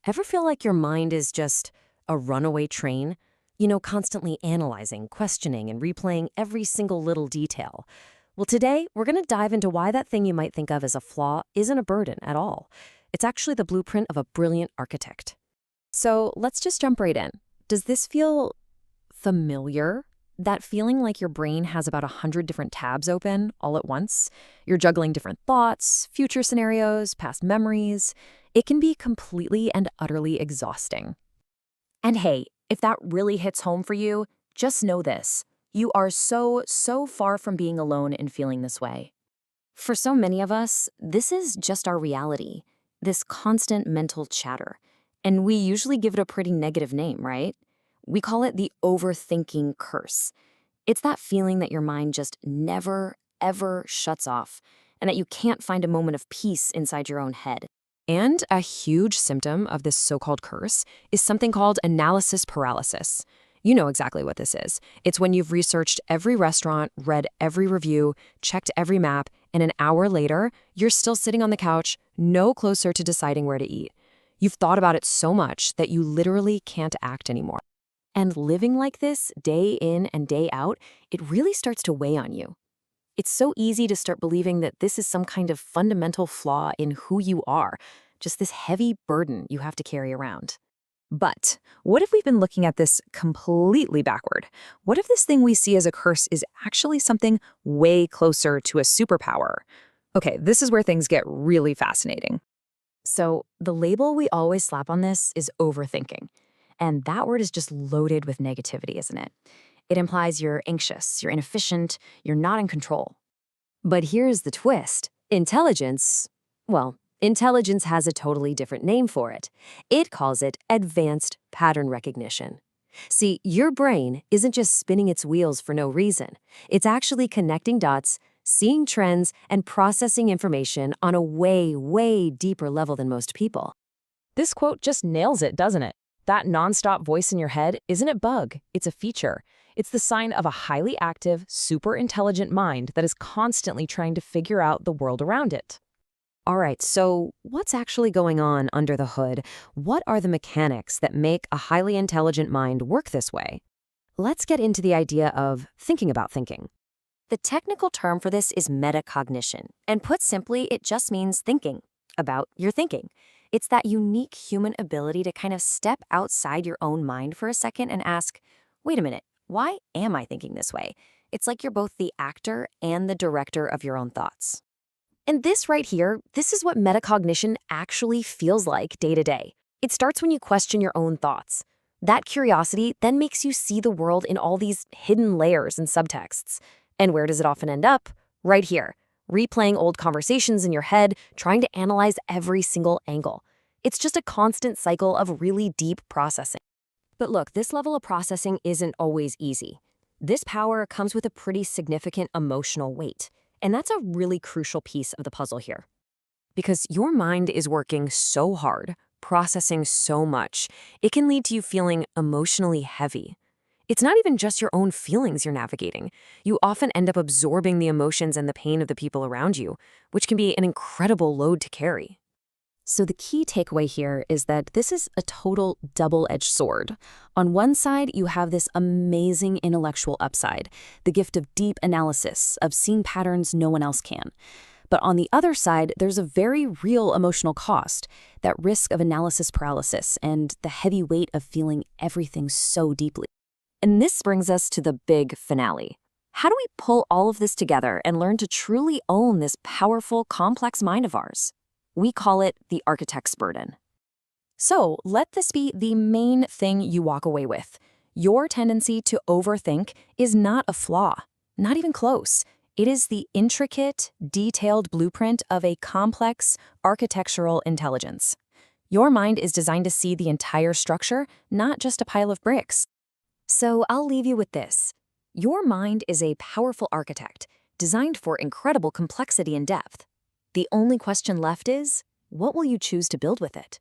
Ever feel like your mind is just a runaway train? Constantly analyzing, questioning, and replaying every single little detail. Well, today, we're going to dive into why that thing you might think of as a flaw isn't a burden at all. It's actually the blueprint of a brilliant architect. So let's just jump right in. Does this feel familiar? That feeling like your brain has about 100 different tabs open all at once? You're juggling different thoughts, future scenarios, past memories. It can be completely and utterly exhausting. And hey, if that really hits home for you, just know this. You are so far from being alone in feeling this way. For so many of us, this is just our reality, this constant mental chatter. And we usually give it a pretty negative name, right? We call it the overthinking curse. It's that feeling that your mind just never, ever shuts off, and that you can't find a moment of peace inside your own head. And a huge symptom of this so-called curse is something called analysis paralysis. You know exactly what this is. It's when you've researched every restaurant, read every review, checked every map, and an hour later, you're still sitting on the couch, no closer to deciding where to eat. You've thought about it so much that you literally can't act anymore. And living like this, day in and day out, it really starts to weigh on you. It's so easy to start believing that this is some kind of fundamental flaw in who you are, just this heavy burden you have to carry around. But what if we've been looking at this completely backward? What if this thing we see as a curse is actually something way closer to a superpower? Okay, this is where things get really fascinating. So the label we always slap on this is overthinking. And that word is just loaded with negativity, isn't it? It implies you're anxious, you're inefficient, you're not in control. But here's the twist. Intelligence has a totally different name for it. It calls it advanced pattern recognition. See, your brain isn't just spinning its wheels for no reason. It's actually connecting dots, seeing trends, and processing information on a way deeper level than most people. This quote just nails it, doesn't it? That nonstop voice in your head isn't a bug, it's a feature. It's the sign of a highly active, super intelligent mind that is constantly trying to figure out the world around it. All right, so what's actually going on under the hood? What are the mechanics that make a highly intelligent mind work this way? Let's get into the idea of thinking about thinking. The technical term for this is metacognition, and put simply, it just means thinking about your thinking. It's that unique human ability to kind of step outside your own mind for a second and ask, wait a minute, why am I thinking this way? It's like you're both the actor and the director of your own thoughts. And this right here, this is what metacognition actually feels like day to day. It starts when you question your own thoughts. That curiosity then makes you see the world in all these hidden layers and subtexts. And where does it often end up? Right here, replaying old conversations in your head, trying to analyze every single angle. It's just a constant cycle of really deep processing. But look, this level of processing isn't always easy. This power comes with a pretty significant emotional weight. And that's a really crucial piece of the puzzle here. Because your mind is working so hard, processing so much, it can lead to you feeling emotionally heavy. It's not even just your own feelings you're navigating. You often end up absorbing the emotions and the pain of the people around you, which can be an incredible load to carry. So the key takeaway here is that this is a total double-edged sword. On one side, you have this amazing intellectual upside, the gift of deep analysis, of seeing patterns no one else can. But on the other side, there's a very real emotional cost, that risk of analysis paralysis and the heavy weight of feeling everything so deeply. And this brings us to the big finale. How do we pull all of this together and learn to truly own this powerful, complex mind of ours? We call it the architect's burden. So let this be the main thing you walk away with. Your tendency to overthink is not a flaw, not even close. It is the intricate, detailed blueprint of a complex architectural intelligence. Your mind is designed to see the entire structure, not just a pile of bricks. So I'll leave you with this. Your mind is a powerful architect, designed for incredible complexity and depth. The only question left is, what will you choose to build with it?